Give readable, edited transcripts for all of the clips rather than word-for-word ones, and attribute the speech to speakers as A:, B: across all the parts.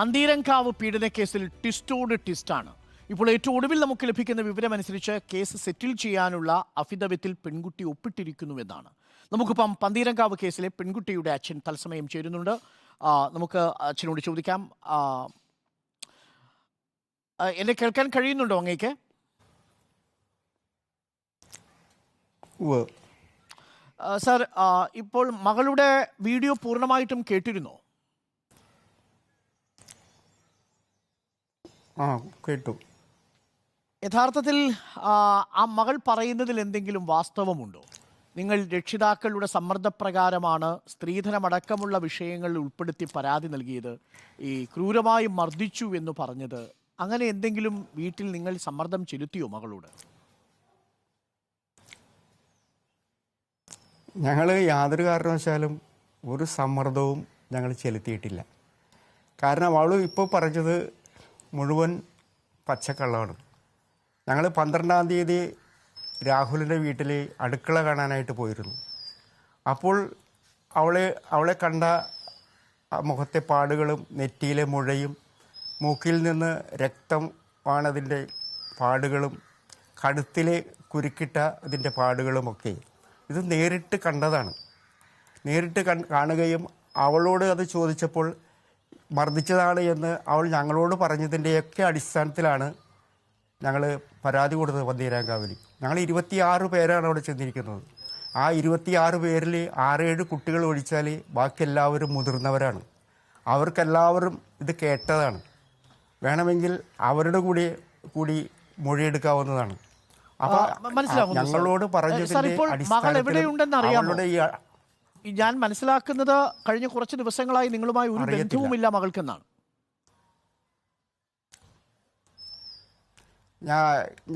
A: അന്തീരങ്കാവ് പീഡനക്കേസിൽ ട്വിസ്റ്റോട് ട്വിസ്റ്റാണ്. ഇപ്പോൾ ഏറ്റവും ഒടുവിൽ നമുക്ക് ലഭിക്കുന്ന വിവരമനുസരിച്ച് കേസ് സെറ്റിൽ ചെയ്യാനുള്ള അഫിഡവിറ്റിൽ പെൺകുട്ടി ഒപ്പിട്ടിരിക്കുന്നുവെന്നാണ്. നമുക്കിപ്പം പന്തീരങ്കാവ് കേസിലെ പെൺകുട്ടിയുടെ അച്ഛൻ തത്സമയം ചേരുന്നുണ്ട്. നമുക്ക് അച്ഛനോട് ചോദിക്കാം. എന്നെ കേൾക്കാൻ കഴിയുന്നുണ്ടോ അങ്ങേക്ക്? സർ, ഇപ്പോൾ മകളുടെ വീഡിയോ പൂർണ്ണമായിട്ടും കേട്ടിരുന്നോ?
B: കേട്ടു.
A: യഥാർത്ഥത്തിൽ ആ മകൾ പറയുന്നതിൽ എന്തെങ്കിലും വാസ്തവമുണ്ടോ? നിങ്ങൾ രക്ഷിതാക്കളുടെ സമ്മർദ്ദപ്രകാരമാണ് സ്ത്രീധനമടക്കമുള്ള വിഷയങ്ങൾ ഉൾപ്പെടുത്തി പരാതി നൽകിയത്, ഈ ക്രൂരമായി മർദ്ദിച്ചു എന്ന് പറഞ്ഞത്, അങ്ങനെ എന്തെങ്കിലും വീട്ടിൽ നിങ്ങൾ സമ്മർദ്ദം ചെലുത്തിയോ മകളോട്?
B: ഞങ്ങൾ യാതൊരു കാരണവശാലും ഒരു സമ്മർദ്ദവും ഞങ്ങൾ ചെലുത്തിയിട്ടില്ല. കാരണം അവൾ ഇപ്പോൾ പറഞ്ഞത് മുഴുവൻ പച്ചക്കള്ളമാണ്. ഞങ്ങൾ 12-ാം തീയതി രാഹുലിൻ്റെ വീട്ടിൽ അടുക്കള കാണാനായിട്ട് പോയിരുന്നു. അപ്പോൾ അവളെ കണ്ട മുഖത്തെ പാടുകളും നെറ്റിയിലെ മുഴയും മൂക്കിൽ നിന്ന് രക്തമാണതിൻ്റെ പാടുകളും കഴുത്തിലെ കുരുക്കിട്ട ഇതിൻ്റെ പാടുകളുമൊക്കെ ഇത് നേരിട്ട് കണ്ടതാണ്. നേരിട്ട് കാണുകയും അവളോട് അത് ചോദിച്ചപ്പോൾ മർദ്ദിച്ചതാണ് എന്ന് അവൾ ഞങ്ങളോട് പറഞ്ഞതിൻ്റെയൊക്കെ അടിസ്ഥാനത്തിലാണ് ഞങ്ങൾ പരാതി കൊടുത്തത് പന്തീരങ്കാവിൽ. ഞങ്ങൾ 26 പേരാണ് അവിടെ ചെന്നിരിക്കുന്നത്. ആ 26 പേരിൽ 6-7 കുട്ടികൾ ഒഴിച്ചാൽ ബാക്കി എല്ലാവരും മുതിർന്നവരാണ്. അവർക്കെല്ലാവരും ഇത് കേട്ടതാണ്. വേണമെങ്കിൽ അവരുടെ കൂടി മൊഴിയെടുക്കാവുന്നതാണ്. അപ്പോൾ ഞങ്ങളോട് പറഞ്ഞതിൻ്റെ അടിസ്ഥാനത്തിൽ
A: ഞാൻ മനസ്സിലാക്കുന്നത് കഴിഞ്ഞ കുറച്ച് ദിവസങ്ങളായി നിങ്ങളുമായി ഒരു ബന്ധവുമില്ല മകൾക്കെന്നാണ്.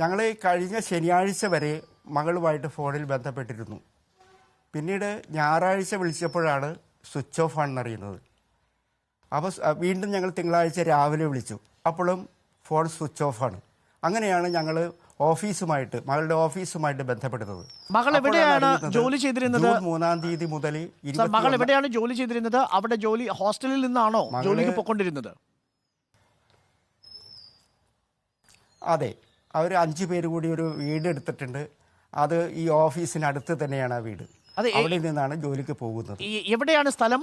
B: ഞങ്ങൾ കഴിഞ്ഞ ശനിയാഴ്ച വരെ മകളുമായിട്ട് ഫോണിൽ ബന്ധപ്പെട്ടിരുന്നു. പിന്നീട് ഞായറാഴ്ച വിളിച്ചപ്പോഴാണ് സ്വിച്ച് ഓഫ് ആണെന്നറിയുന്നത്. അപ്പോൾ വീണ്ടും ഞങ്ങൾ തിങ്കളാഴ്ച രാവിലെ വിളിച്ചു, അപ്പോഴും ഫോൺ സ്വിച്ച് ഓഫാണ്. അങ്ങനെയാണ് ഞങ്ങൾ മകളുടെ ഓഫീസുമായിട്ട് ബന്ധപ്പെടുന്നത്.
A: മകൾ എവിടെയാണ് ജോലി ചെയ്തിരുന്നത്?
B: 3-ാം തീയതി മുതൽ
A: മകൾ എവിടെയാണ് ജോലി ചെയ്തിരുന്നത്? അവിടെ ഹോസ്റ്റലിൽ നിന്നാണോ ജോലിക്ക് പോയിക്കൊണ്ടിരുന്നത്?
B: അതെ, അവർ 5 പേര് കൂടി ഒരു വീട് എടുത്തിട്ടുണ്ട്. അത് ഈ ഓഫീസിനടുത്ത് തന്നെയാണ് ആ വീട്. അവിടെ നിന്നാണ് ജോലിക്ക് പോകുന്നത്.
A: എവിടെയാണ് സ്ഥലം?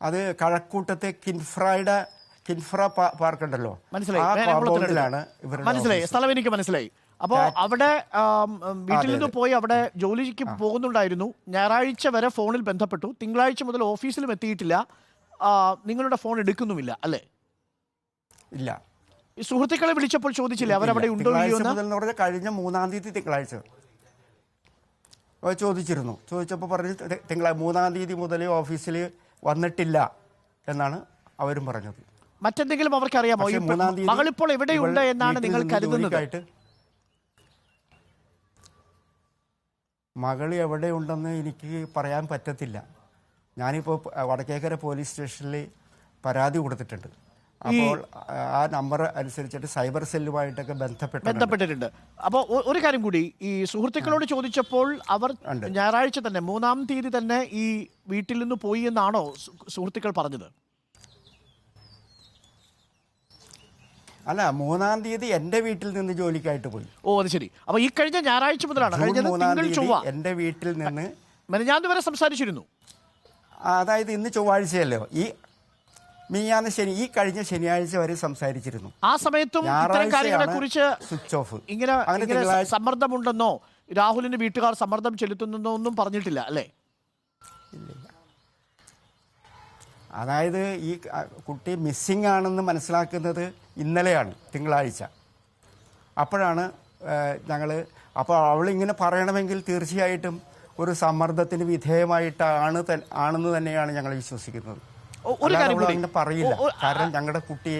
B: അത് കഴക്കൂട്ടത്തെ കിൻഫ്ര പാർക്ക് ഉണ്ടല്ലോ,
A: മനസ്സിലായി, സ്ഥലം എനിക്ക് മനസ്സിലായി. അപ്പോൾ അവിടെ വീട്ടിൽ നിന്ന് പോയി അവിടെ ജോലിക്ക് പോകുന്നുണ്ടായിരുന്നു. ഞായറാഴ്ച വരെ ഫോണിൽ ബന്ധപ്പെട്ടു. തിങ്കളാഴ്ച മുതൽ ഓഫീസിലും എത്തിയിട്ടില്ല. നിങ്ങളുടെ ഫോൺ എടുക്കുന്നുമില്ല അല്ലേ?
B: ഇല്ല.
A: ഈ സുഹൃത്തുക്കളെ വിളിച്ചപ്പോൾ ചോദിച്ചില്ലേ അവരവിടെ ഉണ്ടോ ഇല്ലയോ എന്ന്?
B: കഴിഞ്ഞ 3-ാം തീയതി തിങ്കളാഴ്ച ചോദിച്ചിരുന്നു. ചോദിച്ചപ്പോൾ പറഞ്ഞു 3-ാം തീയതി മുതൽ ഓഫീസിൽ വന്നിട്ടില്ല എന്നാണ് അവരും പറഞ്ഞത്.
A: മറ്റെന്തെങ്കിലും അവർക്ക് അറിയാമോ? മകളിപ്പോൾ എവിടെയുണ്ട് എന്നാണ് നിങ്ങൾ കരുതുന്നത്?
B: മകൾ എവിടെയുണ്ടെന്ന് എനിക്ക് പറയാൻ പറ്റത്തില്ല. ഞാനിപ്പോൾ വടക്കേക്കര പോലീസ് സ്റ്റേഷനിൽ പരാതി കൊടുത്തിട്ടുണ്ട്. അപ്പോൾ ആ നമ്പർ അനുസരിച്ചിട്ട് സൈബർ സെല്ലുമായിട്ടൊക്കെ ബന്ധപ്പെട്ടിട്ടുണ്ട്.
A: അപ്പോൾ ഒരു കാര്യം കൂടി, ഈ സുഹൃത്തുക്കളോട് ചോദിച്ചപ്പോൾ അവർ ഞായറാഴ്ച തന്നെ 3-ാം തീയതി തന്നെ ഈ വീട്ടിൽ നിന്ന് പോയി എന്നാണോ സുഹൃത്തുക്കൾ പറഞ്ഞത്?
B: അല്ല, 3-ാം തീയതി എൻ്റെ വീട്ടിൽ നിന്ന് ജോലിക്കായിട്ട് പോയി.
A: ഓ, അത് ശരി. അപ്പോൾ ഈ കഴിഞ്ഞ ഞായറാഴ്ച മുതലാണ്
B: എൻ്റെ വീട്ടിൽ നിന്ന്
A: മെനഞ്ഞാന്ന് വരെ സംസാരിച്ചിരുന്നു.
B: അതായത് ഇന്ന് ചൊവ്വാഴ്ചയല്ലോ, ഈ കഴിഞ്ഞ ശനിയാഴ്ച വരെ സംസാരിച്ചിരുന്നു.
A: ആ സമയത്തും ഇത്തരം കാര്യങ്ങളെ കുറിച്ച്
B: സ്വിച്ച് ഓഫ്
A: ഇങ്ങനെ സമ്മർദ്ദമുണ്ടെന്നോ രാഹുലിന്റെ വീട്ടുകാർ സമ്മർദ്ദം ചെലുത്തുന്നെന്നോ ഒന്നും പറഞ്ഞിട്ടില്ല അല്ലേ?
B: അതായത് ഈ കുട്ടി മിസ്സിംഗ് ആണെന്ന് മനസ്സിലാക്കുന്നത് ഇന്നലെയാണ്, തിങ്കളാഴ്ച. അപ്പോഴാണ് അപ്പോൾ അവളിങ്ങനെ പറയണമെങ്കിൽ തീർച്ചയായിട്ടും ഒരു സമ്മർദ്ദത്തിന് വിധേയമായിട്ടാണെന്ന് തന്നെയാണ് ഞങ്ങൾ വിശ്വസിക്കുന്നത്.
A: ഒരു കാര്യം
B: പറയില്ല, കാരണം ഞങ്ങളുടെ കുട്ടിയെ